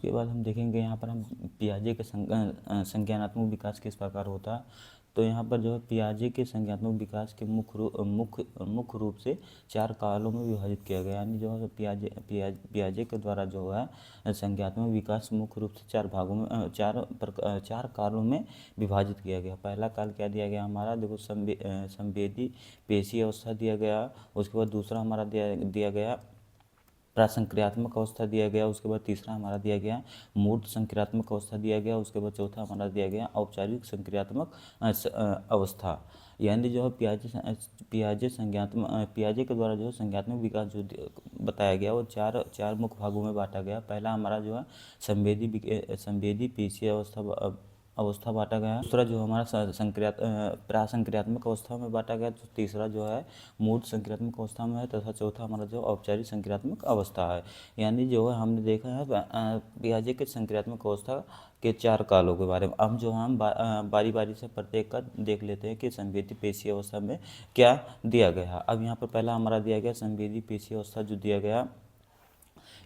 उसके बाद हम देखेंगे यहाँ पर हम पियाजे के संज्ञानात्मक विकास किस प्रकार होता है। तो यहाँ पर जो है पियाजे के संज्ञानात्मक विकास के मुख्य रूप से 4 कालों में विभाजित किया गया। यानी जो है पियाजे के द्वारा जो है संज्ञानात्मक विकास मुख्य रूप से 4 भागों में 4 कालों में विभाजित किया गया। पहला काल क्या दिया गया हमारा, देखो संवेदी पेशी अवस्था दिया गया। उसके बाद दूसरा हमारा दिया गया प्रासंक्रियात्मक अवस्था दिया गया। उसके बाद तीसरा हमारा दिया गया मूर्त संक्रियात्मक अवस्था दिया गया। उसके बाद चौथा हमारा दिया गया औपचारिक संक्रियात्मक अवस्था। यानी जो है पियाजे के द्वारा जो है संज्ञानात्मक विकास जो बताया गया वो चार मुख्य भागों में बांटा गया। पहला हमारा जो है संवेदी पेशीय अवस्था बांटा गया। दूसरा जो हमारा प्रासंक्रियात्मक अवस्था में बांटा गया। तो तीसरा जो है मूर्त संक्रियात्मक अवस्था में है तथा चौथा हमारा जो औपचारिक संक्रियात्मक अवस्था है। यानी जो है हमने देखा है पियाजे के संक्रियात्मक अवस्था के 4 कालों के बारे में। अब जो हम बारी बारी से प्रत्येक का देख लेते हैं कि संवेदी पेशीय अवस्था में क्या दिया गया। अब यहाँ पर पहला हमारा दिया गया संवेदी पेशीय अवस्था जो दिया गया,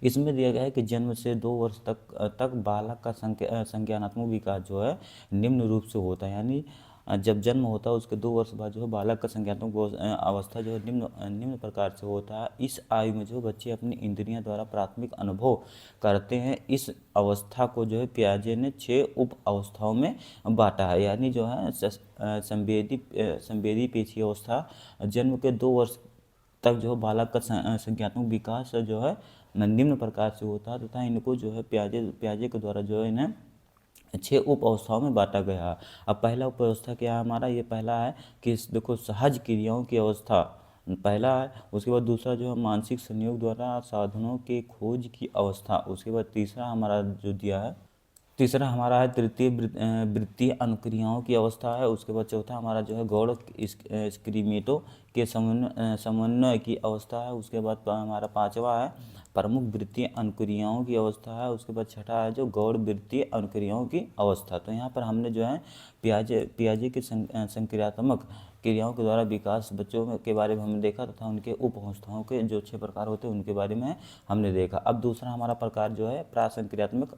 इसमें दिया गया है कि जन्म से 2 वर्ष तक बालक का संज्ञानात्मक विकास जो है निम्न रूप से होता है। यानी जब जन्म होता है उसके 2 वर्ष बाद जो है बालक का संज्ञानात्मक अवस्था जो है निम्न प्रकार से होता है। इस आयु में जो बच्चे अपनी इंद्रियों द्वारा प्राथमिक अनुभव करते हैं। इस अवस्था को जो है पियाजे ने 6 उप अवस्थाओं में बांटा है। यानी जो है संवेदी पेशीय अवस्था जन्म के 2 वर्ष तक जो बालक का संज्ञानात्मक विकास जो है निम्न प्रकार से होता है तथा इनको जो है पियाजे के द्वारा जो है इन्हें 6 उप अवस्थाओं में बांटा गया है। अब पहला उप अवस्था क्या है हमारा, ये पहला है कि देखो सहज क्रियाओं की अवस्था पहला है। उसके बाद दूसरा जो है मानसिक संयोग द्वारा साधनों के खोज की अवस्था। उसके बाद तीसरा हमारा जो दिया है, तीसरा हमारा है तृतीय वृत्तीय अनुक्रियाओं की अवस्था है। उसके बाद चौथा हमारा जो है गौड़ स्क्रीमेटो के समन्वय की अवस्था है। उसके बाद हमारा पांचवा है प्रमुख वृत्तीय अनुक्रियाओं की अवस्था है। उसके बाद छठा है जो गौड़ वृत्तीय अनुक्रियाओं की अवस्था। तो यहाँ पर हमने जो है पियाजे के संक्रियात्मक क्रियाओं के द्वारा विकास बच्चों के बारे में हमने देखा तथा उनके उप अवस्थाओं के जो 6 प्रकार होते हैं उनके बारे में हमने देखा। अब दूसरा हमारा प्रकार जो है प्रासंक्रियात्मक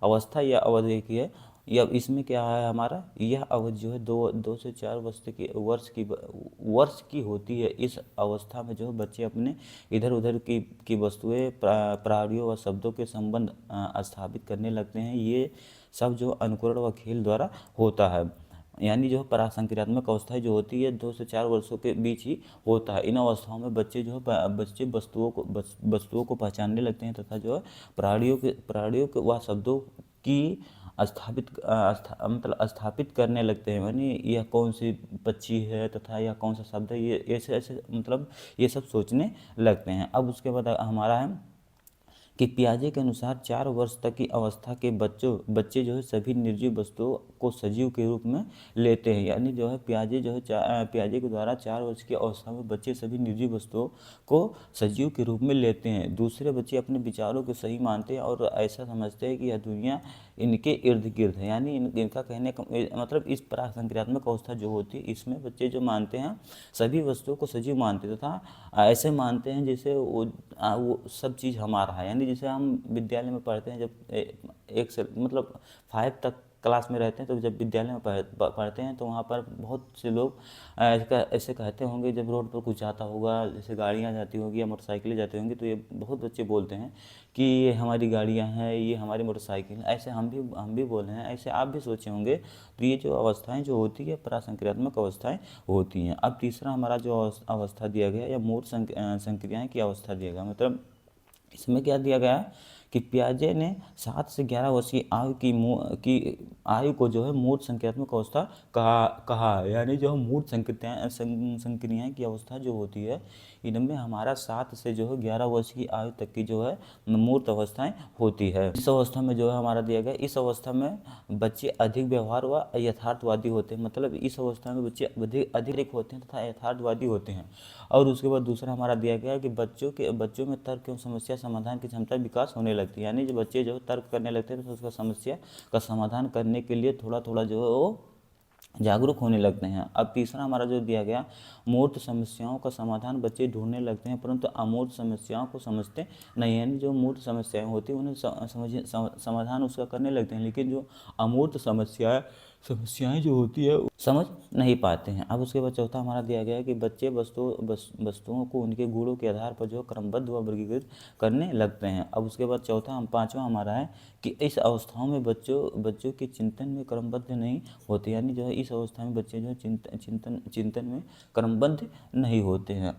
अवस्था या अवधि की है। यह इसमें क्या है हमारा, यह अवधि जो है 2 से 4 वर्ष की होती है। इस अवस्था में जो बच्चे अपने इधर उधर की वस्तुएं प्राणियों व शब्दों के संबंध स्थापित करने लगते हैं। ये सब जो अनुकरण व खेल द्वारा होता है। यानी जो प्रासंक्रियात्मक अवस्था जो होती है 2 से 4 वर्षों के बीच ही होता है। इन अवस्थाओं में बच्चे जो है वस्तुओं को पहचानने लगते हैं तथा जो है प्राणियों के व शब्दों की स्थापित करने लगते हैं। यानी यह कौन सी पक्षी है तथा यह कौन सा शब्द है, ये ऐसे ऐसे ये सब सोचने लगते हैं। अब उसके बाद हमारा है कि पियाजे के अनुसार 4 वर्ष तक की अवस्था के बच्चे जो है सभी निर्जीव वस्तुओं को सजीव के रूप में लेते हैं। यानी जो है पियाजे के द्वारा 4 वर्ष की अवस्था में बच्चे सभी निर्जीव वस्तुओं को सजीव के रूप में लेते हैं। दूसरे बच्चे अपने विचारों को सही मानते हैं और ऐसा समझते हैं कि यह दुनिया इनके इर्द गिर्द है। यानी इनका कहने का मतलब इस प्रासंक्रियात्मक अवस्था जो होती है इसमें बच्चे जो मानते हैं सभी वस्तुओं को सजीव मानते हैं तथा ऐसे मानते हैं जैसे वो सब चीज़ हमारा है। यानी जैसे हम विद्यालय में पढ़ते हैं, जब एक से मतलब 5 तक क्लास में रहते हैं, तो जब विद्यालय में पढ़ते हैं तो वहाँ पर बहुत से लोग ऐसे कहते होंगे, जब रोड पर कुछ जाता होगा जैसे गाड़ियाँ जाती होंगी या मोटरसाइकिलें जाती होंगी, तो ये बहुत बच्चे बोलते हैं कि ये हमारी गाड़ियाँ हैं, ये हमारी मोटरसाइकिल। ऐसे हम भी बोल रहे हैं, ऐसे आप भी सोचे होंगे। तो ये जो अवस्थाएं जो होती है प्रासंक्रियात्मक अवस्थाएं होती हैं। अब तीसरा हमारा जो अवस्था दिया गया या मूर्त संक्रियाएं की अवस्था दिया गया, मतलब इसमें क्या दिया गया कि पियाजे ने 7 से 11 वर्ष की आयु को जो है मूर्त संक्रियात्मक अवस्था कहा है। यानी जो मूर्त संक्रियाएं की अवस्था जो होती है इनमें हमारा 7 से जो है 11 वर्ष की आयु तक की जो है मूर्त अवस्थाएं होती है। इस अवस्था में जो है हमारा दिया गया, इस अवस्था में बच्चे अधिक व्यवहार व यथार्थवादी होते हैं। मतलब इस अवस्था में बच्चे अधिक होते हैं तथा यथार्थवादी होते हैं। और उसके बाद दूसरा हमारा दिया गया कि बच्चों में तर्क एवं समस्या समाधान की क्षमता विकास होने लगती है। यानी जो बच्चे जो तर्क करने लगते हैं तो उसका समस्या का समाधान करने के लिए थोड़ा थोड़ा जो है वो जागरूक होने लगते हैं। अब तीसरा हमारा जो दिया गया, मूर्त समस्याओं का समाधान बच्चे ढूंढने लगते हैं परंतु अमूर्त समस्याओं को समझते नहीं हैं। यानी जो मूर्त समस्याएं होती हैं उन्हें समाधान उसका करने लगते हैं, लेकिन जो अमूर्त समस्याएं जो होती है समझ नहीं पाते हैं। अब उसके बाद चौथा हमारा दिया गया है कि बच्चे वस्तुओं को उनके गुणों के आधार पर जो क्रमबद्ध व वर्गीकृत करने लगते हैं। अब उसके बाद पांचवा हमारा है कि इस अवस्थाओं में बच्चों के चिंतन में क्रमबद्ध नहीं होते। यानी जो है इस अवस्था में बच्चे जो है चिंतन में क्रमबद्ध नहीं होते हैं।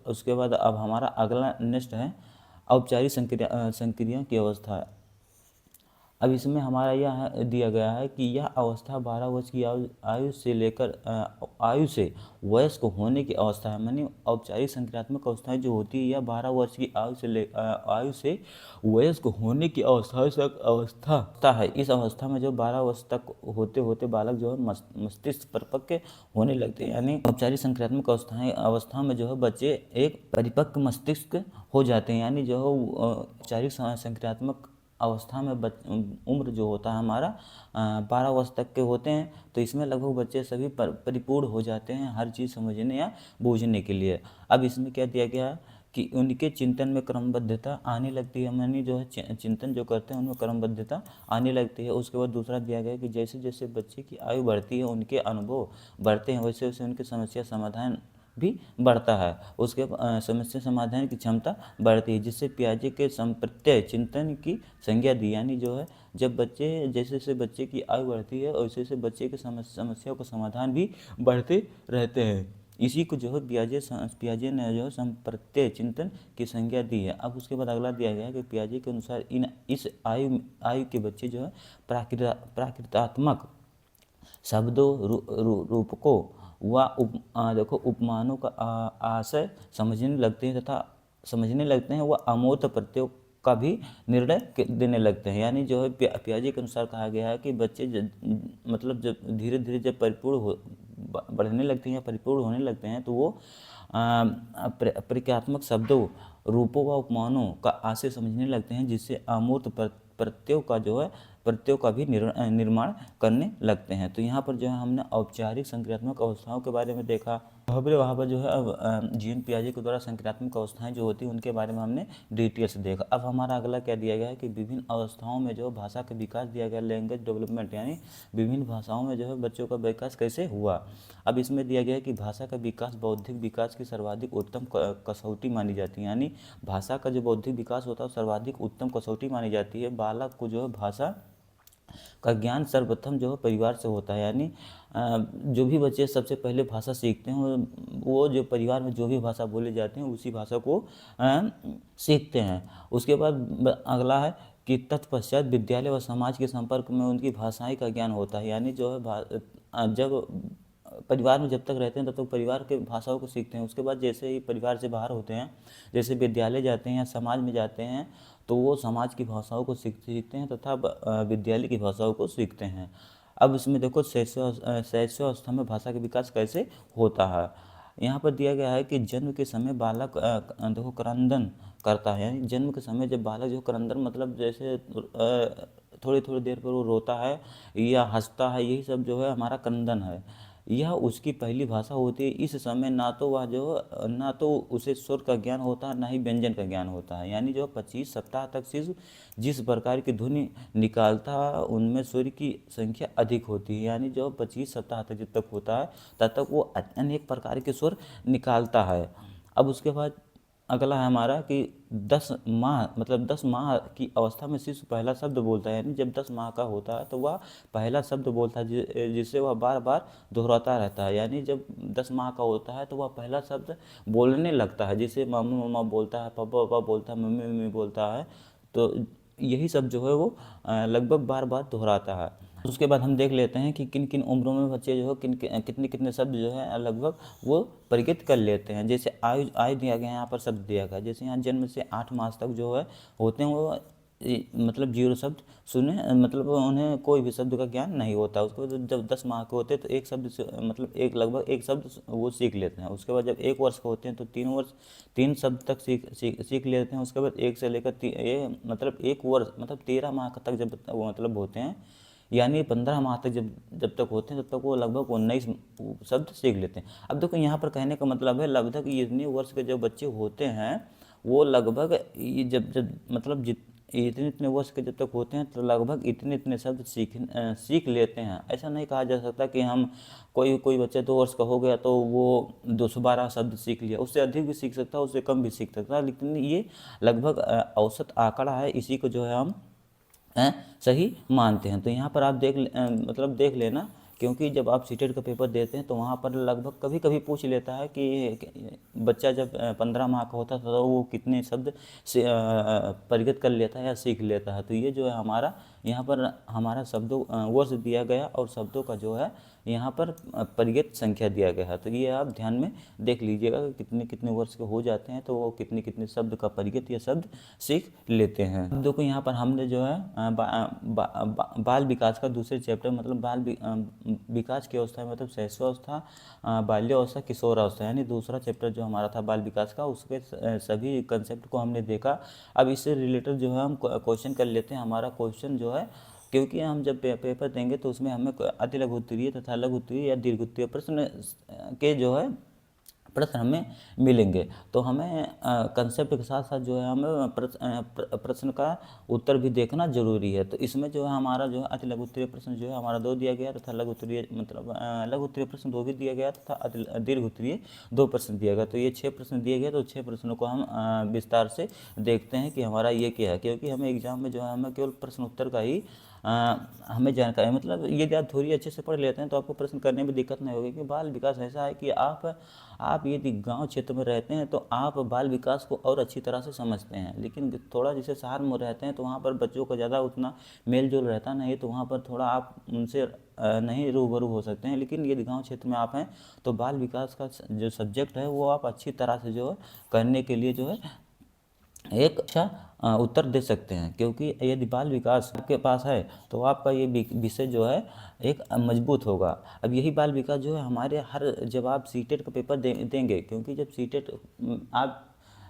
उसके बाद अब हमारा अगला नेक्स्ट है औपचारिक संक्रिया की अवस्था। अब इसमें हमारा यह दिया गया है कि यह अवस्था 12 वर्ष की आयु से लेकर आयु से वयस्क होने की अवस्था है। मानी औपचारिक संक्रियात्मक अवस्थाएं जो होती है यह 12 वर्ष की आयु से वयस्क होने की अवस्था है। इस अवस्था में जो 12 वर्ष तक होते होते बालक जो है मस्तिष्क परिपक्व होने लगते हैं। यानी औपचारिक संक्रियात्मक अवस्था में जो है बच्चे एक परिपक्व मस्तिष्क हो जाते हैं। यानी जो है औपचारिक संक्रियात्मक अवस्था में उम्र जो होता है हमारा 12 वर्ष तक के होते हैं। तो इसमें लगभग बच्चे सभी परिपूर्ण हो जाते हैं हर चीज़ समझने या बूझने के लिए। अब इसमें क्या दिया गया है कि उनके चिंतन में क्रमबद्धता आने लगती है। यानी जो है चिंतन जो करते हैं उनमें क्रमबद्धता आने लगती है। उसके बाद दूसरा दिया गया कि जैसे जैसे बच्चे की आयु बढ़ती है उनके अनुभव बढ़ते हैं, वैसे वैसे उनकी समस्या समाधान भी बढ़ता है। उसके समस्या समाधान की क्षमता बढ़ती है, जिससे पियाजे के संप्रत्यय चिंतन की संज्ञा दी। यानी जो है जब जैसे जैसे बच्चे की आयु बढ़ती है वैसे वैसे बच्चे के समस्याओं का समाधान भी बढ़ते रहते हैं। इसी को जो है पियाजे ने जो है संप्रत्यय चिंतन की संज्ञा दी है। अब उसके बाद अगला दिया गया है कि पियाजे के अनुसार इस आयु के बच्चे जो है प्राकृतात्मक शब्दों रूपकों व देखो उपमानों का आशय समझने लगते हैं व अमूर्त प्रत्ययों का भी निर्णय देने लगते हैं। यानी जो है पियाजे के अनुसार कहा गया है कि बच्चे मतलब जब धीरे धीरे जब बढ़ने लगते हैं या परिपूर्ण होने लगते हैं तो वो प्रक्रियात्मक शब्दों रूपों व उपमानों का आशय समझने लगते हैं, जिससे अमूर्त प्रत्ययों का भी निर्माण करने लगते हैं। तो यहाँ पर जो है हमने औपचारिक संक्रियात्मक अवस्थाओं के बारे में देखा। वहाँ पर जो है अब जीन पियाजे के द्वारा संक्रियात्मक अवस्थाएं जो होती हैं उनके बारे में हमने डिटेल से देखा। अब हमारा अगला क्या दिया गया है कि विभिन्न अवस्थाओं में जो भाषा का विकास दिया गया, लैंग्वेज डेवलपमेंट, यानी विभिन्न भाषाओं में जो है बच्चों का विकास कैसे हुआ। अब इसमें दिया गया है कि भाषा का विकास बौद्धिक विकास की सर्वाधिक उत्तम कसौटी मानी जाती है। यानी भाषा का जो बौद्धिक विकास होता है सर्वाधिक उत्तम कसौटी मानी जाती है। बालक को जो है भाषा का ज्ञान सर्वप्रथम जो है परिवार से होता है। यानी जो भी बच्चे सबसे पहले भाषा सीखते हैं वो जो परिवार में जो भी भाषा बोले जाते हैं उसी भाषा को सीखते हैं। उसके बाद अगला है कि तत्पश्चात विद्यालय व समाज के संपर्क में उनकी भाषाएं का ज्ञान होता है। यानी जो है जब परिवार में जब तक रहते हैं तब तक परिवार के भाषाओं को सीखते हैं। उसके बाद जैसे ही परिवार से बाहर होते हैं, जैसे विद्यालय जाते हैं या समाज में जाते हैं, तो वो समाज की भाषाओं को सीखते हैं तथा विद्यालय की भाषाओं को सीखते हैं। अब इसमें देखो शैशवावस्था में भाषा का विकास कैसे होता है। यहाँ पर दिया गया है कि जन्म के समय बालक देखो क्रंदन करता है। यानी जन्म के समय जब बालक जो क्रंदन मतलब जैसे थोड़ी थोड़ी देर पर वो रोता है या हंसता है, यही सब जो है हमारा क्रंदन है। यह उसकी पहली भाषा होती है। इस समय ना तो उसे स्वर का ज्ञान होता है ना ही व्यंजन का ज्ञान होता है। यानी जो 25 सप्ताह तक शिशु जिस प्रकार की ध्वनि निकालता है उनमें स्वर की संख्या अधिक होती है। यानी जो 25 सप्ताह तक जब तक होता है तब तक वो अनेक प्रकार के स्वर निकालता है। अब उसके बाद अगला है हमारा कि 10 माह की अवस्था में शिशु पहला शब्द बोलता है। यानी जब 10 माह का होता है तो वह पहला शब्द बोलता है जिसे वह बार बार दोहराता रहता है। यानी जब 10 माह का होता है तो वह पहला शब्द बोलने लगता है, जैसे मामा मामा बोलता है, पापा पापा बोलता है, मम्मी मम्मी बोलता है। तो यही सब जो है वो लगभग बार बार दोहराता है। उसके बाद हम देख लेते हैं कि किन किन उम्रों में बच्चे जो है कितने कितने शब्द जो है लगभग वो परिचित कर लेते हैं। जैसे आयु दिया गया है, यहाँ पर शब्द दिया गया है। जैसे यहाँ जन्म से 8 मास तक जो है होते हैं वो मतलब 0 शब्द सुने, मतलब उन्हें कोई भी शब्द का ज्ञान नहीं होता। उसके बाद जब 10 माह के होते हैं तो एक शब्द मतलब लगभग एक शब्द वो सीख लेते हैं। उसके बाद जब 1 वर्ष के होते हैं तो 3 शब्द तक सीख लेते हैं। उसके बाद 1 से लेकर मतलब 1 वर्ष मतलब 13 माह तक जब वो मतलब होते हैं यानी 15 माह तक जब जब तक होते हैं तब तक वो लगभग 19 शब्द सीख लेते हैं। अब देखो यहाँ पर कहने का मतलब है लगभग इतने वर्ष के जो बच्चे होते हैं वो लगभग ये जब जब मतलब इतने इतने वर्ष के जब तक होते हैं तो लगभग इतने इतने शब्द सीख लेते हैं। ऐसा नहीं कहा जा सकता कि हम कोई कोई बच्चा 2 वर्ष का हो गया तो वो 212 शब्द सीख लिया, उससे अधिक भी सीख सकता है, उससे कम भी सीख सकता है, लेकिन ये लगभग औसत आंकड़ा है, इसी को जो है हम सही मानते हैं। तो यहाँ पर आप मतलब देख लेना, क्योंकि जब आप सीटेट का पेपर देते हैं तो वहाँ पर लगभग कभी कभी पूछ लेता है कि बच्चा जब 15 माह का होता था तो वो कितने शब्द से परिगत कर लेता है या सीख लेता है। तो ये जो है हमारा यहाँ पर हमारा शब्दों वर्ष दिया गया और शब्दों का जो है यहाँ पर परिगत संख्या दिया गया है। तो ये आप ध्यान में देख लीजिएगा कि कितने कितने वर्ष के हो जाते हैं तो वो कितने कितने शब्द का परिगत या शब्द सीख लेते हैं। अब देखो यहाँ पर हमने जो है बाल विकास का दूसरे चैप्टर मतलब विकास की अवस्था मतलब शैशवावस्था, बाल्यावस्था, किशोरावस्था, यानी दूसरा चैप्टर जो हमारा था बाल विकास का, उसके सभी कंसेप्ट को हमने देखा। अब इससे रिलेटेड जो है हम क्वेश्चन कर लेते हैं। हमारा क्वेश्चन जो है, क्योंकि हम जब पेपर देंगे तो उसमें हमें अति लघु उत्तरीय तथा लघु उत्तरीय या दीर्घ उत्तरीय प्रश्न के जो है प्रश्न हमें मिलेंगे। तो हमें कंसेप्ट के साथ साथ जो है हमें प्रश्न का उत्तर भी देखना जरूरी है। तो इसमें जो है हमारा जो है अति लघु उत्तरीय प्रश्न जो है हमारा 2 दिया गया तथा लघु उत्तरीय मतलब लघु उत्तरीय प्रश्न 2 भी दिया गया तथा दीर्घ उत्तरीय 2 प्रश्न दिया गया। तो ये 6 प्रश्न दिए गए, तो 6 प्रश्नों को हम विस्तार से देखते हैं कि हमारा ये क्या है, क्योंकि हमें एग्जाम में जो है हमें केवल प्रश्न उत्तर का ही हमें जानकारी मतलब यदि आप थोड़ी अच्छे से पढ़ लेते हैं तो आपको प्रश्न करने में दिक्कत नहीं होगी। कि बाल विकास ऐसा है कि आप यदि गांव क्षेत्र में रहते हैं तो आप बाल विकास को और अच्छी तरह से समझते हैं, लेकिन थोड़ा जैसे शहर में रहते हैं तो वहाँ पर बच्चों का ज़्यादा उतना मेल जोल रहता नहीं, तो वहाँ पर थोड़ा आप उनसे नहीं रूबरू हो सकते हैं। लेकिन यदि गांव क्षेत्र में आप हैं तो बाल विकास का जो सब्जेक्ट है वो आप अच्छी तरह से जो है करने के लिए जो है एक अच्छा उत्तर दे सकते हैं। क्योंकि यदि बाल विकास आपके पास है तो आपका ये विषय जो है एक मजबूत होगा। अब यही बाल विकास जो है हमारे जब आप सीटेट का पेपर देंगे, क्योंकि जब सीटेट आप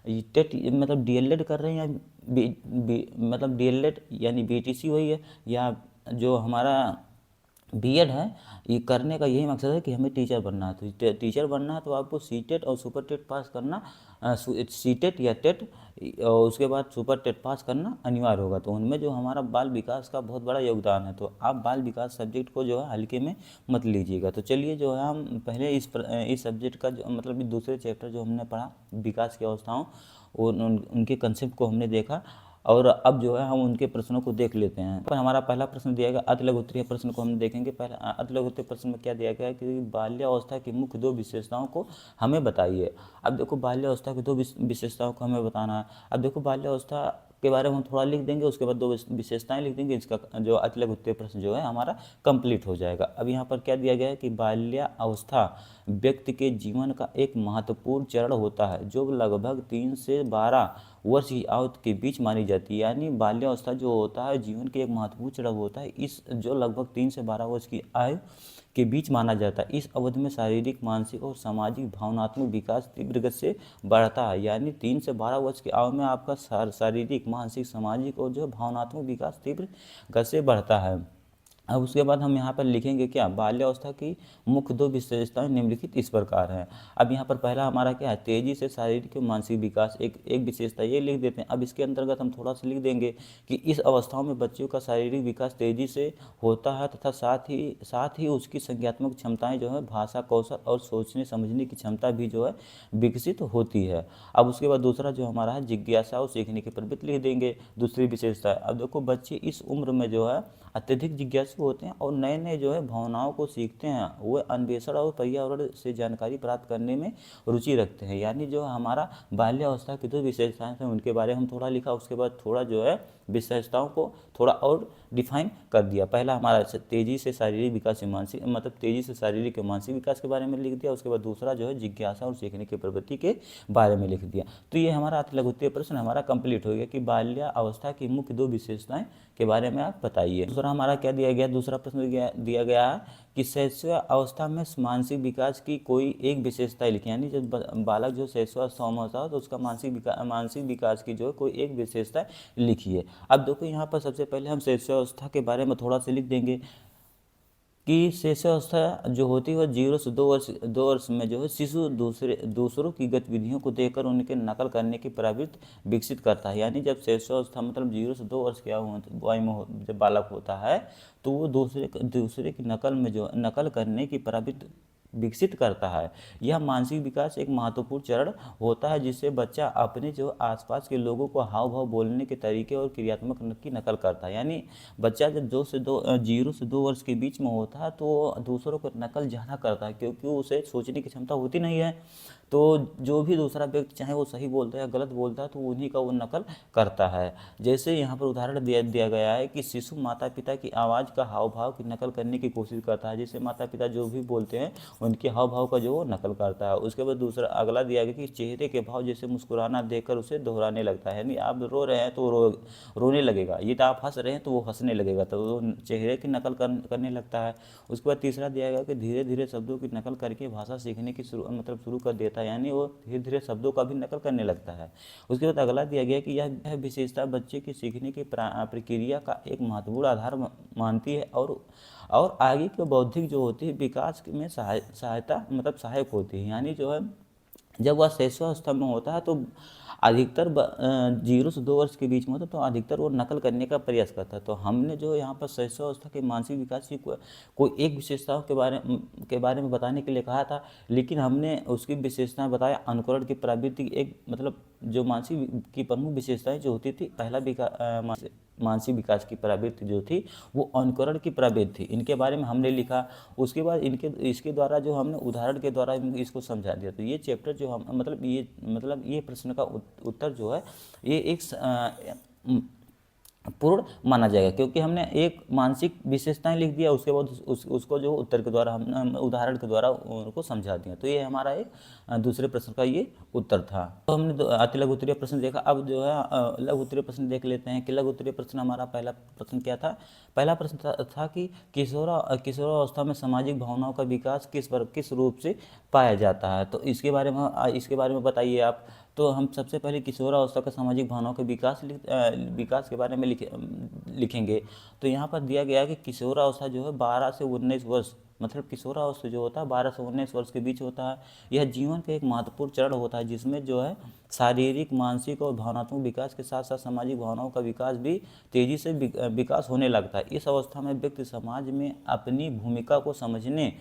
टेट मतलब डीएलएड कर रहे हैं या मतलब डीएलएड यानी बीटीसी हुई है या जो हमारा बीएड है, ये करने का यही मकसद है कि हमें टीचर बनना है। तो टीचर बनना है तो आपको सीटेट और सुपर टेट पास करना, सीटेट या टेट और उसके बाद सुपर टेट पास करना अनिवार्य होगा। तो उनमें जो हमारा बाल विकास का बहुत बड़ा योगदान है। तो आप बाल विकास सब्जेक्ट को जो है हल्के में मत लीजिएगा। तो चलिए जो है हम पहले इस सब्जेक्ट का जो मतलब दूसरे चैप्टर जो हमने पढ़ा विकास की अवस्थाओं उनके कंसेप्ट को हमने देखा, और अब जो है हम उनके प्रश्नों को देख लेते हैं। पर हमारा पहला प्रश्न दिया गया अति लघु उत्तरीय प्रश्न को हम देखेंगे। पहला अति लघु उत्तरीय प्रश्न में क्या दिया गया है कि बाल्यावस्था की मुख्य 2 विशेषताओं को हमें बताइए। अब देखो बाल्यावस्था की 2 विशेषताओं को हमें बताना है। अब देखो बाल्यावस्था के बारे में हम थोड़ा लिख देंगे, उसके बाद 2 विशेषताएं लिख देंगे, इसका जो अति लघु उत्तरीय प्रश्न जो है हमारा कंप्लीट हो जाएगा। अब यहाँ पर क्या दिया गया है कि बाल्यावस्था व्यक्ति के जीवन का एक महत्वपूर्ण चरण होता है जो लगभग 3 से 12 वर्ष की आयु के बीच मानी जाती है। यानी बाल्यावस्था जो होता है जीवन के एक महत्वपूर्ण चरण होता है, इस जो लगभग 3 से 12 वर्ष की आयु के बीच माना जाता है। इस अवधि में शारीरिक, मानसिक और सामाजिक भावनात्मक विकास तीव्र गति से बढ़ता है। यानी 3 से 12 वर्ष की आयु में आपका शारीरिक, मानसिक, सामाजिक और जो भावनात्मक विकास तीव्र गति से बढ़ता है। अब उसके बाद हम यहाँ पर लिखेंगे क्या, बाल्यावस्था की मुख्य 2 विशेषताएं निम्नलिखित इस प्रकार हैं। अब यहाँ पर पहला हमारा क्या है, तेजी से शारीरिक और मानसिक विकास, एक विशेषता ये लिख देते हैं। अब इसके अंतर्गत हम थोड़ा सा लिख देंगे कि इस अवस्थाओं में बच्चों का शारीरिक विकास तेजी से होता है तथा साथ ही उसकी संज्ञात्मक क्षमताएं जो है, भाषा कौशल और सोचने समझने की क्षमता भी जो है विकसित होती है। अब उसके बाद दूसरा जो हमारा है जिज्ञासा और सीखने की प्रवृत्ति लिख देंगे, दूसरी विशेषता है। अब देखो बच्चे इस उम्र में जो है अत्यधिक जिज्ञासु होते हैं और नए नए जो है भावनाओं को सीखते हैं, वो अन्वेषण और पर्यावरण से जानकारी प्राप्त करने में रुचि रखते हैं। यानी जो हमारा बाल्यावस्था की 2 विशेषताएं हैं उनके बारे में हम थोड़ा लिखा, उसके बाद थोड़ा जो है विशेषताओं को थोड़ा और डिफाइन कर दिया। पहला हमारा तेजी से शारीरिक विकास से मानसिक मतलब तेजी से शारीरिक और मानसिक विकास के बारे में लिख दिया। उसके बाद दूसरा जो है जिज्ञासा और सीखने की प्रवृत्ति के बारे में लिख दिया। तो ये हमारा अति लघु उत्तरीय प्रश्न हमारा कंप्लीट हो गया कि बाल्यावस्था की मुख्य 2 विशेषताएं के बारे में आप बताइए। दूसरा हमारा क्या दिया गया, दूसरा प्रश्न दिया गया है कि शैशवावस्था में मानसिक विकास की कोई एक विशेषता लिखी, यानी जब बालक जो शैशवावस्था में होता है तो उसका मानसिक विकास की जो है कोई एक विशेषता लिखी है। अब देखो यहाँ पर सबसे पहले हम शैशवावस्था के बारे में थोड़ा सा लिख देंगे कि शैशवावस्था जो होती है वह 0 से 2 वर्ष में जो है शिशु दूसरों की गतिविधियों को देखकर उनके नकल करने की प्रवृत्ति विकसित करता है। यानी जब शैशवावस्था मतलब 0 से 2 वर्ष की आयु में जब बालक होता है तो वो दूसरे की नकल करने की प्रवृत्ति विकसित करता है। यह मानसिक विकास एक महत्वपूर्ण चरण होता है जिससे बच्चा अपने जो आसपास के लोगों को हाव भाव, बोलने के तरीके और क्रियात्मक की नकल करता है। यानी बच्चा जब 0 से 2 वर्ष के बीच में होता है तो दूसरों को नकल ज़्यादा करता है, क्योंकि उसे सोचने की क्षमता होती नहीं है। तो जो भी दूसरा व्यक्ति चाहे वो सही बोलता है या गलत बोलता है तो उन्हीं का वो नकल करता है। जैसे यहाँ पर उदाहरण दिया गया है कि शिशु माता पिता की आवाज़ का हाव भाव की नकल करने की कोशिश करता है। जैसे माता पिता जो भी बोलते हैं उनके हाव भाव का जो वो नकल करता है। उसके बाद दूसरा अगला दिया गया कि चेहरे के भाव, जैसे मुस्कुराना देखकर उसे दोहराने लगता है। यानी आप रो रहे हैं तो रोने लगेगा, ये तो आप हंस रहे हैं तो वो हंसने लगेगा, तो वो चेहरे की नकल करने लगता है। उसके बाद तीसरा दिया गया कि धीरे धीरे शब्दों की नकल करके भाषा सीखने की शुरू कर देता है। यानी वो धीरे धीरे शब्दों का भी नकल करने लगता है। उसके बाद अगला दिया गया कि यह विशेषता बच्चे की सीखने की प्रक्रिया का एक महत्वपूर्ण आधार मानती है और आगे के बौद्धिक जो होती है विकास में सहायक होती है। यानी जो है जब वह शैशवावस्था में होता है तो अधिकतर 0 से 2 वर्ष के बीच में होता है तो अधिकतर वो नकल करने का प्रयास करता है। तो हमने जो यहाँ पर शैशवावस्था के मानसिक विकास की कोई एक विशेषताओं के बारे में बताने के लिए कहा था, लेकिन हमने उसकी विशेषताएं बताया। अनुकरण की प्रवृत्ति एक मतलब जो मानसिक की प्रमुख विशेषताएं जो होती थी, पहला मानसिक विकास की प्रवृत्ति जो थी वो अनुकरण की प्रवृत्ति थी, इनके बारे में हमने लिखा। उसके बाद इसके द्वारा जो हमने उदाहरण के द्वारा इसको समझा दिया। तो ये चैप्टर जो हम मतलब ये प्रश्न का उत्तर जो है ये एक पूर्ण माना जाएगा, क्योंकि हमने एक मानसिक विशेषताएं लिख दिया, उसके बाद उसको जो उत्तर के द्वारा हम उदाहरण के द्वारा उनको समझा दिया। तो ये हमारा एक दूसरे प्रश्न का ये उत्तर था। तो हमने अति लघु उत्तरीय प्रश्न देखा। अब जो है लघु उत्तरीय प्रश्न देख लेते हैं कि लघु उत्तरीय प्रश्न हमारा पहला प्रश्न क्या था। पहला प्रश्न था कि किशोरावस्था में सामाजिक भावनाओं का विकास किस रूप से पाया जाता है। तो इसके बारे में बताइए आप। तो हम सबसे पहले किशोरावस्था का सामाजिक भावनाओं के विकास के बारे में लिखेंगे। तो यहाँ पर दिया गया है कि किशोरावस्था जो है 12 से 19 वर्ष, मतलब किशोरावस्था जो होता है 12 से 19 वर्ष के बीच होता है। यह जीवन का एक महत्वपूर्ण चरण होता है जिसमें जो है शारीरिक, मानसिक और भावनात्मक विकास के साथ साथ सामाजिक भावनाओं का विकास भी तेजी से विकास होने लगता है। इस अवस्था में व्यक्ति समाज में अपनी भूमिका को समझने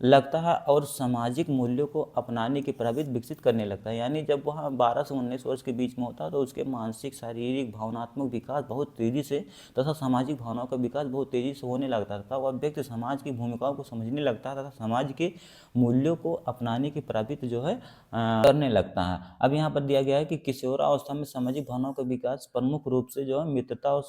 लगता है और सामाजिक मूल्यों को अपनाने की प्रवृत्ति विकसित करने लगता है। यानी जब वह 12 से 19 वर्ष के बीच में होता है तो उसके मानसिक, शारीरिक, भावनात्मक विकास बहुत तेज़ी से तथा सामाजिक भावनाओं का विकास बहुत तेज़ी से होने लगता था। वह व्यक्ति समाज की भूमिकाओं को समझने लगता है तथा समाज के मूल्यों को अपनाने की प्रवृत्ति जो है करने लगता है। अब यहाँ पर दिया गया है कि किशोरावस्था में सामाजिक भावनाओं का विकास प्रमुख रूप से जो है मित्रता और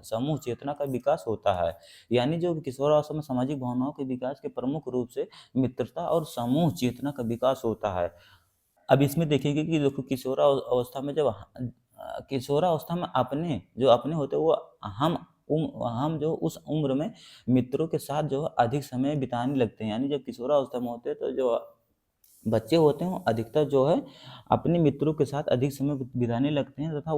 समूह चेतना का विकास होता है। यानी जो किशोरावस्था में सामाजिक भावनाओं के विकास के प्रमुख रूप से मित्रता और समूह चेतना का विकास होता है। अब इसमें देखेंगे कि देखो किशोरावस्था में जब किशोरावस्था में अपने होते हैं वो हम जो उस उम्र में मित्रों के साथ जो है अधिक समय बिताने लगते हैं। यानी जब किशोरावस्था में होते हैं तो जो बच्चे होते हैं वो अधिकतर जो है अपने मित्रों के साथ अधिक समय बिताने लगते हैं तथा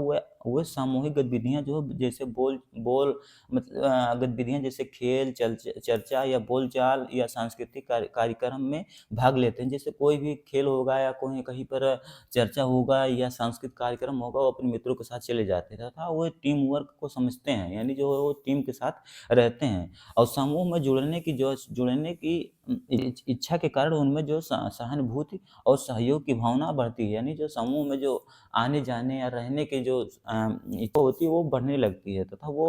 वह सामूहिक गतिविधियां जो जैसे बोल बोल गतिविधियां जैसे खेल, चर्चा या बोलचाल या सांस्कृतिक कार्यक्रम में भाग लेते हैं। जैसे कोई भी खेल होगा या कोई कहीं पर चर्चा होगा या सांस्कृतिक कार्यक्रम होगा, वो अपने मित्रों के साथ चले जाते हैं तथा वो टीम वर्क को समझते हैं। यानी जो वो टीम के साथ रहते हैं और समूह में जुड़ने की इच्छा के कारण उनमें जो सहानुभूति और सहयोग की भावना बढ़ती है। यानी जो समूह में जो आने जाने या रहने की जो इच्छा होती है वो बढ़ने लगती है तथा वो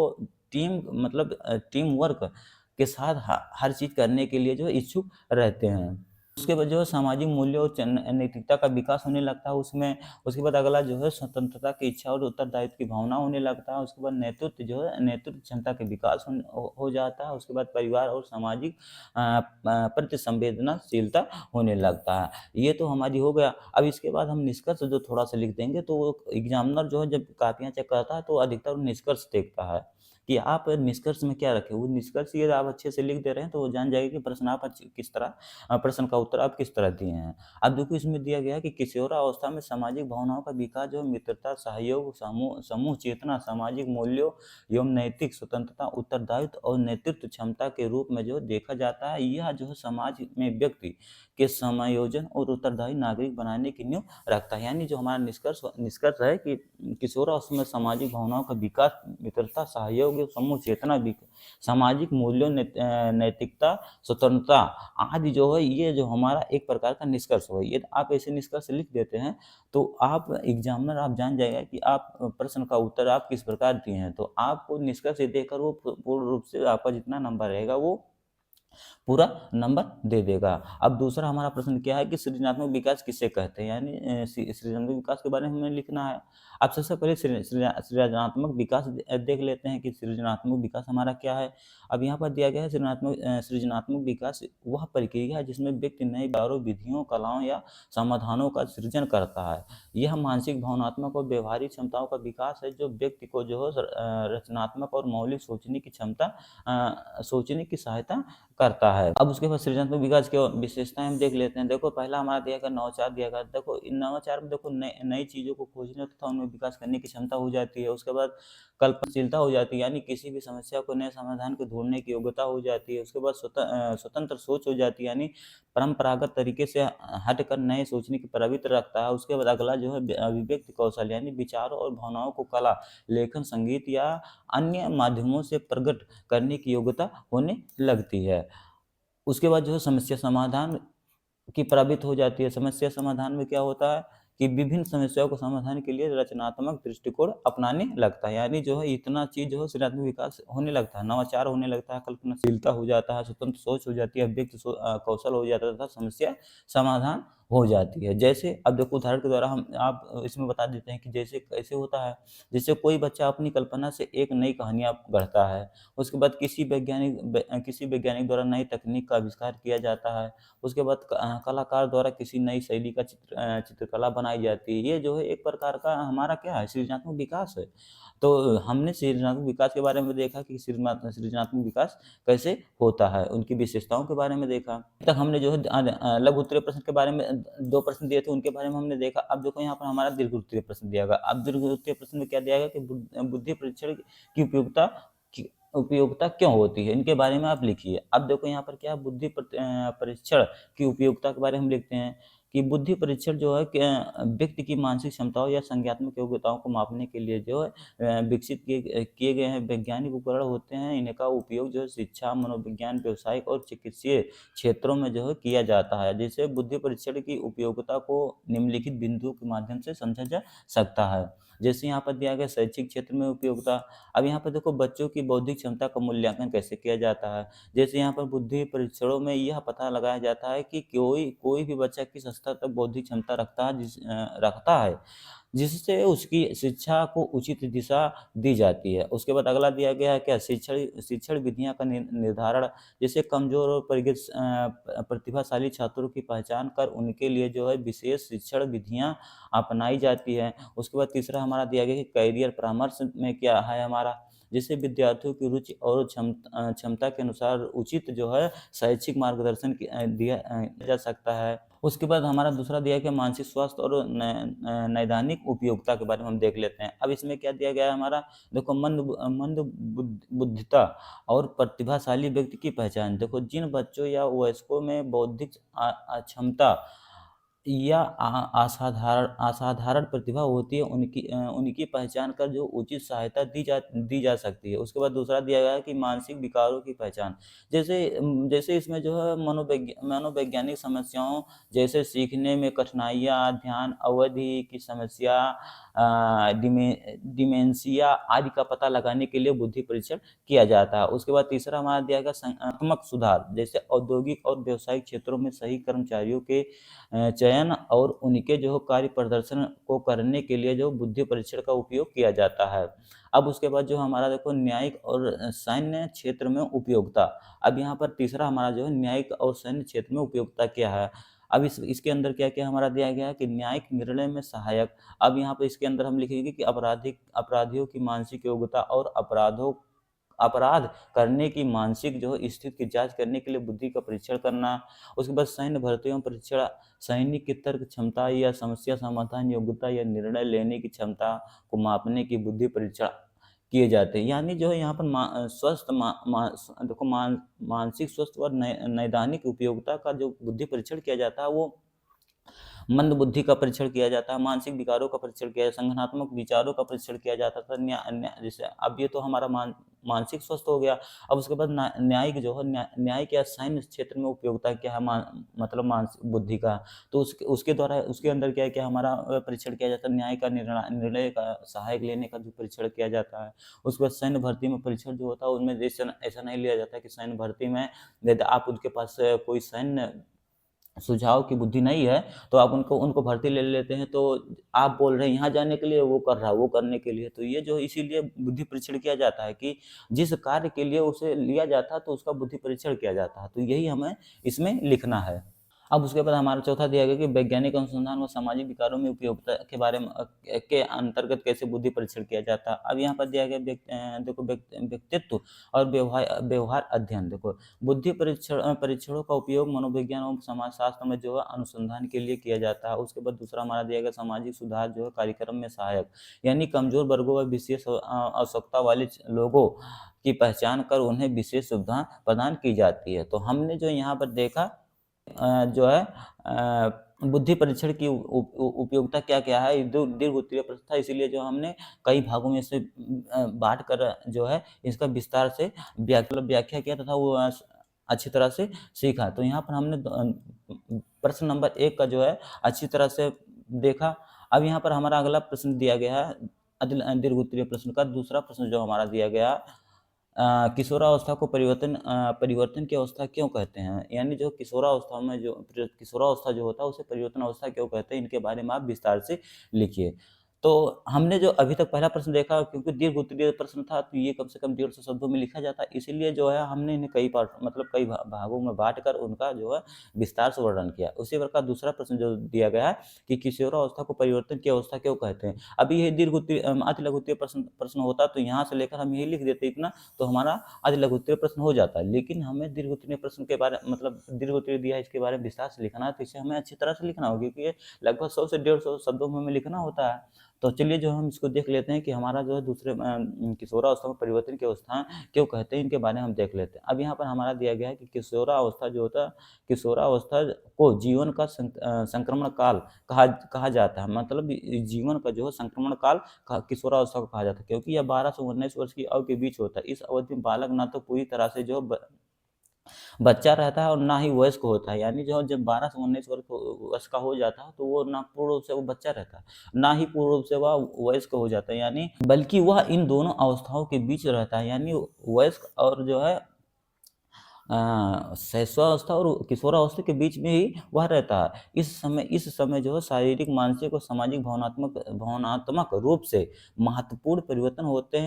टीम वर्क के साथ हर चीज़ करने के लिए जो इच्छुक रहते हैं। उसके बाद जो है सामाजिक मूल्यों और नैतिकता का विकास होने लगता है उसमें। उसके बाद अगला जो है स्वतंत्रता की इच्छा और उत्तरदायित्व की भावना होने लगता है। उसके बाद नेतृत्व क्षमता के विकास हो जाता है। उसके बाद परिवार और सामाजिक प्रति संवेदनाशीलता होने लगता है। ये तो हमारी हो गया। अब इसके बाद हम निष्कर्ष जो थोड़ा सा लिख देंगे तो वो एग्जामिनर जो है जब कापियाँ चेक करता है तो अधिकतर निष्कर्ष देखता है कि आप निष्कर्ष में क्या रखें। वो निष्कर्ष यदि आप अच्छे से लिख दे रहे हैं तो वो जान जाएगा कि प्रश्न आप किस तरह प्रश्न का उत्तर आप किस तरह दिए हैं। अब देखो इसमें दिया गया है कि किशोरावस्था में सामाजिक भावनाओं का विकास जो है मित्रता, सहयोग, समूह समूह चेतना, सामाजिक मूल्यों एवं नैतिक स्वतंत्रता, उत्तरदायित्व और नेतृत्व क्षमता के रूप में जो देखा जाता है। यह जो है समाज में व्यक्ति के समायोजन और उत्तरदायी नागरिक बनाने की नींव रखता है। यानी जो हमारा निष्कर्ष है कि किशोरावस्था में सामाजिक भावनाओं का विकास, मित्रता, सहयोग, समूह चेतना, सामाजिक मूल्यों, नैतिकता, स्वतंत्रता आदि जो है ये जो हमारा एक प्रकार का निष्कर्ष हो। यदि आप ऐसे निष्कर्ष लिख देते हैं तो आप एग्जामिनर आप जान जाएगा कि आप प्रश्न का उत्तर आप किस प्रकार दिए हैं। तो आपको निष्कर्ष देकर वो पूर्ण रूप से आपका जितना नंबर रहेगा वो पूरा नंबर दे देगा। अब दूसरा हमारा प्रश्न क्या है कि सृजनात्मक विकास किसे कहते हैं, यानी सृजनात्मक विकास के बारे में हमें लिखना है। अब सबसे पहले सृजनात्मक विकास देख लेते हैं कि सृजनात्मक विकास हमारा क्या है। अब यहाँ पर दिया गया है सृजनात्मक विकास वह प्रक्रिया है जिसमें व्यक्ति नए विचारों, विधियों, कलाओं या समाधानों का सृजन करता है। यह मानसिक, भावनात्मक और व्यवहारिक क्षमताओं का विकास है जो व्यक्ति को जो है रचनात्मक और मौलिक सोचने की सहायता करता है। अब उसके बाद सृजनात्मक विकास की विशेषताएं हम देख लेते हैं। देखो पहला हमारा दिया गया नवाचार दिया गया। देखो इन नवाचार में देखो नई चीज़ों को खोजने तथा उनमें विकास करने की क्षमता हो जाती है। उसके बाद कल्पनाशीलता हो जाती है, यानी किसी भी समस्या को नए समाधान को ढूंढने की योग्यता हो जाती है। उसके बाद स्वतंत्र सोच हो जाती है, यानी परंपरागत तरीके से हटकर नए सोचने की प्रवृत्ति रखता है। उसके बाद अगला जो है अभिव्यक्ति कौशल, यानी विचारों और भावनाओं को कला, लेखन, संगीत या अन्य माध्यमों से प्रकट करने की योग्यता होने लगती है। उसके बाद जो है समस्या समाधान की प्रवृत्ति हो जाती है। समस्या समाधान में क्या होता है कि विभिन्न समस्याओं को समाधान के लिए रचनात्मक दृष्टिकोण अपनाने लगता है। यानी जो है इतना चीज़ जो है सृजनात्मक विकास होने लगता है, नवाचार होने लगता है, कल्पनाशीलता हो जाता है, स्वतंत्र सोच हो जाती है, अभिव्यक्ति कौशल हो जाता है तथा समस्या समाधान हो जाती है। जैसे अब देखो उदाहरण के द्वारा हम आप इसमें बता देते हैं कि जैसे कैसे होता है। जैसे कोई बच्चा अपनी कल्पना से एक नई कहानियाँ गढ़ता है। उसके बाद किसी वैज्ञानिक द्वारा नई तकनीक का आविष्कार किया जाता है। उसके बाद कलाकार द्वारा किसी नई शैली का चित्रकला बनाई जाती है। ये जो है एक प्रकार का हमारा क्या है, सृजनात्मक विकास है। तो हमने सृजनात्मक विकास के बारे में देखा कि सृजनात्मक विकास कैसे होता है, उनकी विशेषताओं के बारे में देखा। अब तक हमने जो है लघु उत्तरीय प्रश्न के बारे में 2 प्रश्न दिए थे, उनके बारे में हमने देखा। अब देखो यहाँ पर हमारा दीर्घ उत्तरीय प्रश्न दिया गया। अब दीर्घ उत्तरीय प्रश्न में क्या दिया गया कि बुद्धि परीक्षण की उपयोगिता क्यों होती है, इनके बारे में आप लिखिए। अब देखो यहाँ पर क्या बुद्धि परीक्षण की उपयोगिता के बारे में हम लिखते हैं कि बुद्धि परीक्षण जो है व्यक्ति की मानसिक क्षमताओं या संज्ञानात्मक योग्यताओं को मापने के लिए जो है विकसित किए गए हैं वैज्ञानिक उपकरण होते हैं। इनका उपयोग जो है शिक्षा, मनोविज्ञान, व्यावसायिक और चिकित्सीय क्षेत्रों में जो है किया जाता है। जैसे बुद्धि परीक्षण की उपयोगिता को निम्नलिखित बिंदुओं के माध्यम से समझा जा सकता है। जैसे यहाँ पर दिया गया शैक्षिक क्षेत्र में उपयोगिता। अब यहाँ पर देखो बच्चों की बौद्धिक क्षमता का मूल्यांकन कैसे किया जाता है। जैसे यहाँ पर बुद्धि परीक्षणों में यह पता लगाया जाता है कि कोई भी बच्चा किस स्तर तक बौद्धिक क्षमता रखता है, जिससे उसकी शिक्षा को उचित दिशा दी जाती है। उसके बाद अगला दिया गया है क्या, शिक्षण विधियां का निर्धारण। जैसे कमजोर और प्रतिभाशाली छात्रों की पहचान कर उनके लिए जो है विशेष शिक्षण विधियां अपनाई जाती है। उसके बाद तीसरा हमारा दिया गया कि कैरियर परामर्श में क्या है हमारा, जिससे विद्यार्थियों की रुचि और क्षमता के अनुसार उचित जो है शैक्षिक मार्गदर्शन दिया जा सकता है। उसके बाद हमारा दूसरा दिया गया मानसिक स्वास्थ्य और नैदानिक उपयोगिता के बारे में हम देख लेते हैं। अब इसमें क्या दिया गया है हमारा, देखो मंद बुद्धिता और प्रतिभाशाली व्यक्ति की पहचान। देखो जिन बच्चों या वयस्कों में बौद्धिक क्षमता या असाधारण प्रतिभा होती है उनकी पहचान कर जो उचित सहायता दी जा सकती है। उसके बाद दूसरा दिया गया है कि मानसिक विकारों की पहचान। जैसे इसमें जो है मनोवैज्ञानिक समस्याओं जैसे सीखने में कठिनाइयाँ, ध्यान अवधि की समस्या, डिमेंशिया आदि का पता लगाने के लिए बुद्धि परीक्षण किया जाता है। उसके बाद तीसरा हमारा दिया गया संज्ञानात्मक सुधार। जैसे औद्योगिक और व्यावसायिक क्षेत्रों में सही कर्मचारियों के चयन और उनके जो कार्य प्रदर्शन को करने के लिए जो बुद्धि परीक्षण का उपयोग किया जाता है। अब उसके बाद जो हमारा देखो न्यायिक और सैन्य क्षेत्र में उपयोगिता। अब यहाँ पर तीसरा हमारा जो है न्यायिक और सैन्य क्षेत्र में उपयोगिता क्या है। अब इसके अंदर क्या क्या हमारा दिया गया है कि न्यायिक निर्णय में सहायक। अब यहाँ पर इसके अंदर हम लिखेंगे कि अपराधियों की मानसिक योग्यता और अपराधों अपराध करने की मानसिक जो है स्थिति की जांच करने के लिए बुद्धि का परीक्षण करना। उसके बाद सैन्य भर्ती एवं परीक्षण, सैनिक की तर्क क्षमता या समस्या समाधान योग्यता या निर्णय लेने की क्षमता को मापने की बुद्धि परीक्षण किए जाते हैं। यानी जो है यहाँ पर स्वस्थ देखो मानसिक स्वस्थ और नैदानिक उपयोगिता का जो बुद्धि परीक्षण किया जाता है वो मंद बुद्धि का परीक्षण किया जाता है, मानसिक विकारों का परीक्षण किया जाता है, संगठनात्मक विचारों का परीक्षण किया जाता था। जैसे अब ये तो हमारा मानसिक स्वस्थ हो गया। अब उसके बाद न्यायिक जो है न्यायिक या सैन्य क्षेत्र में उपयोगिता क्या है, मतलब मानसिक बुद्धि का, तो उसके द्वारा उसके अंदर क्या है कि हमारा परीक्षण किया जाता है, न्याय का निर्णय का सहायक लेने का जो परीक्षण किया जाता है। उसके बाद सैन्य भर्ती में परीक्षण जो होता है उनमें ऐसा नहीं लिया जाता है कि सैन्य भर्ती में यदि आप उनके पास कोई सैन्य सुझाव की बुद्धि नहीं है तो आप उनको उनको भर्ती ले लेते हैं। तो आप बोल रहे हैं यहाँ जाने के लिए, वो कर रहा है वो करने के लिए। तो ये जो इसीलिए बुद्धि परीक्षण किया जाता है कि जिस कार्य के लिए उसे लिया जाता है तो उसका बुद्धि परीक्षण किया जाता है। तो यही हमें इसमें लिखना है। अब उसके बाद हमारा चौथा दिया गया कि वैज्ञानिक अनुसंधान व सामाजिक विकारों में उपयोगिता के बारे में के अंतर्गत कैसे बुद्धि परीक्षण किया जाता है। अब यहाँ पर दिया गया देखो व्यक्तित्व और व्यवहार व्यवहार अध्ययन। देखो बुद्धि परीक्षणों का उपयोग मनोविज्ञान और समाजशास्त्र में जो है अनुसंधान के लिए किया जाता है। उसके बाद दूसरा हमारा दिया गया सामाजिक सुधार जो है कार्यक्रम में सहायक, यानी कमजोर वर्गों व विशेष आवश्यकता वाले लोगों की पहचान कर उन्हें विशेष सुविधा प्रदान की जाती है। तो हमने जो यहाँ पर देखा जो है बुद्धि परीक्षण की उपयोगिता क्या-क्या है, दीर्घ उत्तरीय प्रश्न था, इसीलिए जो हमने कई भागों में इसे बाँट कर जो है इसका विस्तार से व्याख्या किया तथा वो अच्छी तरह से सीखा। तो यहाँ पर हमने प्रश्न नंबर 1 का जो है अच्छी तरह से देखा। अब यहाँ पर हमारा अगला प्रश्न दिया गया है दीर्घ उत्तरीय प्रश्न का दूसरा प्रश्न जो हमारा दिया गया किशोरावस्था को परिवर्तन की अवस्था क्यों कहते हैं? यानी जो किशोरावस्था में जो किशोरावस्था जो होता है उसे परिवर्तन अवस्था क्यों कहते हैं? इनके बारे में आप विस्तार से लिखिए। तो हमने जो अभी तक पहला प्रश्न देखा, क्योंकि दीर्घ उत्तरीय प्रश्न था तो ये कम से कम 150 शब्दों में लिखा जाता है, इसीलिए जो है हमने इन्हें कई पार्ट मतलब कई भागों में बाँट कर उनका जो है विस्तार से वर्णन किया। उसी प्रकार दूसरा प्रश्न जो दिया गया है कि किशोरावस्था को परिवर्तन की अवस्था क्यों कहते हैं? अभी ये अति लघु उत्तरीय प्रश्न होता तो यहाँ से लेकर हम यही लिख देते इतना, तो हमारा अति लघु उत्तरीय प्रश्न हो जाता है। लेकिन हमें दीर्घ उत्तरीय प्रश्न के बारे मतलब दीर्घ उत्तरीय दिया है इसके बारे में विस्तार से लिखना है, तो इसे हमें अच्छी तरह से लिखना होगा क्योंकि ये लगभग 100 से 150 शब्दों में हमें लिखना होता है। तो चलिए जो हम इसको देख लेते हैं कि हमारा जो है दूसरे किशोरावस्था में परिवर्तन की अवस्था क्यों कहते हैं, इनके बारे में हम देख लेते हैं। अब यहाँ पर हमारा दिया गया है कि किशोरावस्था जो होता है, किशोरावस्था को जीवन का संक्रमण काल कहा जाता है। मतलब जीवन का जो है संक्रमण काल किशोरावस्था को कहा जाता है, क्योंकि यह 12 से 19 वर्ष की अवधि के बीच होता है। इस अवधि में बालक ना तो पूरी तरह से जो बच्चा रहता है और ना ही वयस्क होता है। यानी जो जब 12 से 19 वर्ष का हो जाता है तो वो ना पूर्ण रूप से वो बच्चा रहता है, ना ही पूर्ण रूप से वह वयस्क हो जाता है, यानी बल्कि वह इन दोनों अवस्थाओं के बीच रहता है। यानी वयस्क और जो है शैशवावस्था और किशोरावस्था के बीच में ही वह रहता है। इस समय जो है शारीरिक, मानसिक और सामाजिक भावनात्मक रूप से महत्वपूर्ण परिवर्तन होते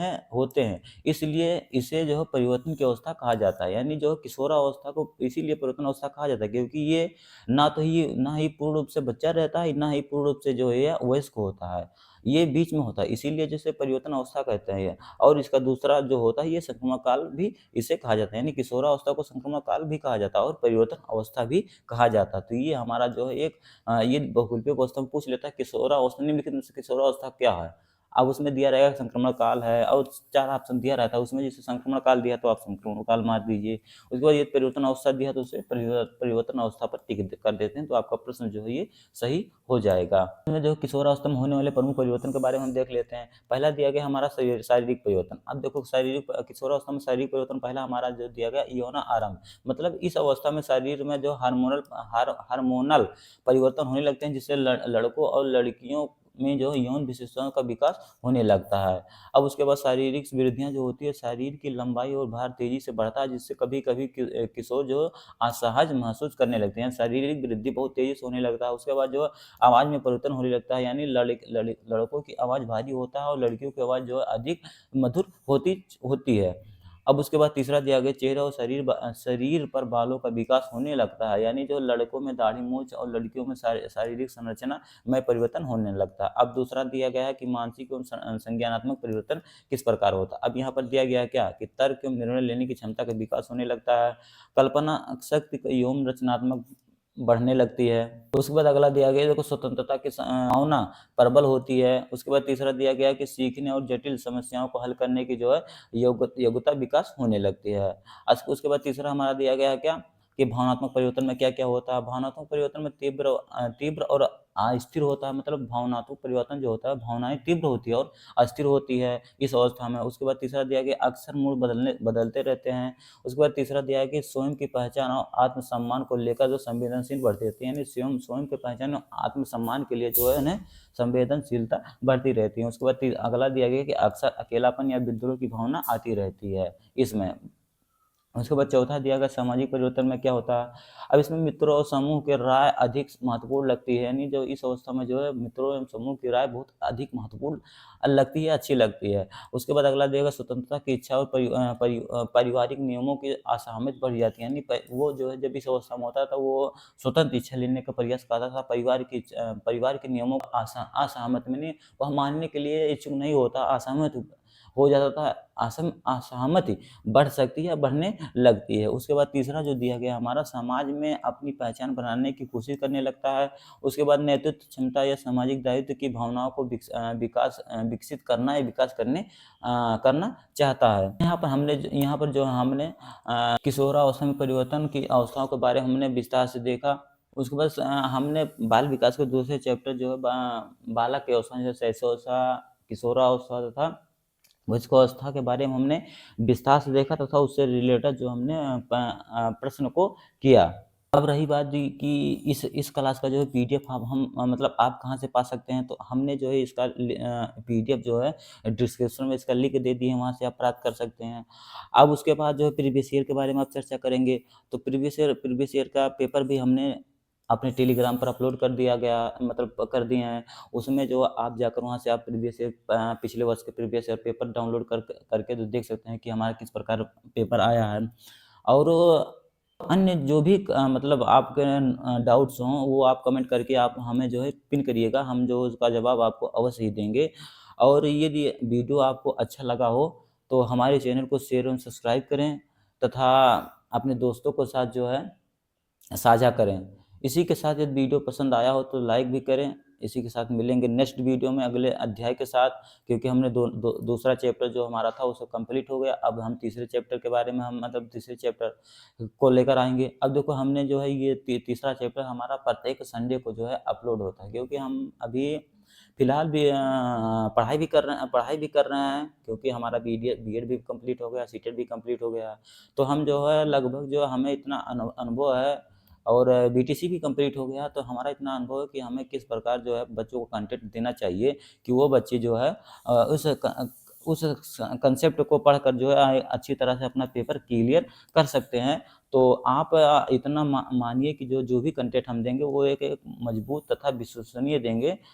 हैं। इसलिए इसे जो है परिवर्तन की अवस्था कहा जाता है। यानी जो किशोरावस्था को इसीलिए परिवर्तन अवस्था कहा जाता है क्योंकि ये ना ही पूर्ण रूप से बच्चा रहता है, ना ही पूर्ण रूप से जो है वयस्क होता है। ये बीच में होता है, इसीलिए जिसे परिवर्तन अवस्था कहते हैं। और इसका दूसरा जो होता है ये संक्रमण काल भी इसे कहा जाता है। यानी किशोरावस्था को संक्रमण काल भी कहा जाता है और परिवर्तन अवस्था भी कहा जाता है। तो ये हमारा जो है एक ये बहुविकल्पीय अवस्था में पूछ लेता है किशोरावस्था, निम्नलिखित में से किशोरावस्था क्या है? अब उसमें दिया रहेगा संक्रमण काल है और 4 ऑप्शन दिया रहता है, उसमें जैसे संक्रमण काल दिया तो आप संक्रमण काल मार दीजिए। उसके बाद ये परिवर्तन अवस्था दिया तो उसे परिवर्तन अवस्था पर टिक कर देते हैं, तो आपका प्रश्न जो है ये सही हो जाएगा। इसमें जो किशोरावस्था में होने वाले प्रमुख परिवर्तन के बारे में हम देख लेते हैं। पहला दिया गया हमारा शारीरिक परिवर्तन। अब देखो किशोरावस्था में शारीरिक परिवर्तन पहला हमारा जो दिया गया यौन आरंभ। मतलब इस अवस्था में शरीर में जो हार्मोनल परिवर्तन होने लगते हैं, जिससे लड़कों और लड़कियों में जो यौन विशेषताओं का विकास होने लगता है। अब उसके बाद शारीरिक वृद्धियाँ जो होती है, शरीर की लंबाई और भार तेजी से बढ़ता है, जिससे कभी-कभी किशोर जो असहज महसूस करने लगते हैं। शारीरिक वृद्धि बहुत तेजी से होने लगता है। उसके बाद जो आवाज़ में परिवर्तन होने लगता है, यानी लड़कों की आवाज़ भारी होता है और लड़कियों की आवाज़ जो है अधिक मधुर होती है। अब उसके बाद तीसरा दिया गया चेहरे और शरीर पर बालों का विकास होने लगता है, यानी जो लड़कों में दाढ़ी मूंछ और लड़कियों में शारीरिक संरचना में परिवर्तन होने लगता है। अब दूसरा दिया गया है कि मानसिक एवं संज्ञानात्मक परिवर्तन किस प्रकार होता है। अब यहाँ पर दिया गया है क्या कि तर्क एवं निर्णय लेने की क्षमता का विकास होने लगता है, कल्पना शक्ति एवं रचनात्मक बढ़ने लगती है। उसके बाद अगला दिया गया देखो स्वतंत्रता की भावना प्रबल होती है। उसके बाद तीसरा दिया गया कि सीखने और जटिल समस्याओं को हल करने की जो है योग्यता विकास होने लगती है। उसके बाद तीसरा हमारा दिया गया है क्या कि भावनात्मक परिवर्तन में क्या क्या होता है। भावनात्मक परिवर्तन में तीव्र और अस्थिर होता है, मतलब भावनात्मक परिवर्तन जो होता है भावनाएं तीव्र होती है और अस्थिर होती है इस अवस्था में। उसके बाद तीसरा दिया गया अक्सर मूड बदलते रहते हैं। उसके बाद तीसरा दिया है कि स्वयं की पहचान और आत्मसम्मान को लेकर जो संवेदनशील बढ़ती रहती है, यानी स्वयं की पहचान और आत्मसम्मान के लिए जो है उन्हें संवेदनशीलता बढ़ती रहती है। उसके बाद अगला दिया गया कि अक्सर अकेलापन या विद्रोह की भावना आती रहती है इसमें। उसके बाद चौथा दिया गया सामाजिक परिवर्तन में क्या होता है। अब इसमें मित्रों और समूह की राय अधिक महत्वपूर्ण लगती है, यानी जो इस अवस्था में जो है मित्रों एवं समूह की राय बहुत अधिक महत्वपूर्ण लगती है, अच्छी लगती है। उसके बाद अगला दिया गया स्वतंत्रता की इच्छा और पारिवारिक नियमों की असहमति बढ़ जाती है, यानी वो जो है जब इस अवस्था में होता है तो वो स्वतंत्र इच्छा लेने का प्रयास करता था, परिवार के नियमों का असहमत में नहीं वह मानने के लिए इच्छुक नहीं होता, असहमत हो जाता था। असहमति बढ़ सकती है, बढ़ने लगती है। उसके बाद तीसरा जो दिया गया हमारा समाज में अपनी पहचान बनाने की कोशिश करने लगता है। उसके बाद नेतृत्व क्षमता या सामाजिक दायित्व की भावनाओं को विकसित करना या विकास करना चाहता है। यहाँ पर जो हमने किशोरावस्था में परिवर्तन की अवस्थाओं के बारे में हमने विस्तार से देखा। उसके बाद हमने बाल विकास के दूसरे चैप्टर जो है बालक की अवस्था जैसे शैशवावस्था, किशोरावस्था तथा वयस्कावस्था के बारे में हमने विस्तार से देखा तथा उससे रिलेटेड जो हमने प्रश्न को किया। अब रही बात जी कि इस क्लास का जो है पीडीएफ हम मतलब आप कहाँ से पा सकते हैं, तो हमने जो है इसका पीडीएफ जो है डिस्क्रिप्शन में इसका लिंक दे दिए हैं, वहाँ से आप प्राप्त कर सकते हैं। अब उसके बाद जो है प्रीवियस ईयर के बारे में आप चर्चा करेंगे, तो प्रीवियस ईयर का पेपर भी हमने अपने टेलीग्राम पर अपलोड कर दिया गया, मतलब कर दिए हैं। उसमें जो आप जाकर वहाँ से आप पिछले वर्ष के प्रीवियस ईयर पेपर डाउनलोड करके तो देख सकते हैं कि हमारा किस प्रकार पेपर आया है। और अन्य जो भी मतलब आपके डाउट्स हों वो आप कमेंट करके आप हमें जो है पिन करिएगा, हम जो उसका जवाब आपको अवश्य ही देंगे। और यदि वीडियो आपको अच्छा लगा हो तो हमारे चैनल को शेयर एवं सब्सक्राइब करें तथा अपने दोस्तों के साथ जो है साझा करें। इसी के साथ यदि वीडियो पसंद आया हो तो लाइक भी करें। इसी के साथ मिलेंगे नेक्स्ट वीडियो में अगले अध्याय के साथ, क्योंकि हमने दूसरा चैप्टर जो हमारा था वो कंप्लीट हो गया। अब हम तीसरे चैप्टर के बारे में हम मतलब तीसरे चैप्टर को लेकर आएंगे। अब देखो हमने जो है ये तीसरा चैप्टर हमारा प्रत्येक संडे को जो है अपलोड होता है, क्योंकि हम अभी फिलहाल भी पढ़ाई भी कर रहे हैं, क्योंकि हमारा बीएड भी कंप्लीट हो गया, सीटेट भी कंप्लीट हो गया। तो हम जो है लगभग जो हमें इतना अनुभव है और बीटीसी भी कंप्लीट हो गया, तो हमारा इतना अनुभव है कि हमें किस प्रकार जो है बच्चों को कंटेंट देना चाहिए कि वो बच्चे जो है उस कंसेप्ट को पढ़कर जो है अच्छी तरह से अपना पेपर क्लियर कर सकते हैं। तो आप इतना मानिए कि जो भी कंटेंट हम देंगे वो एक मजबूत तथा विश्वसनीय देंगे,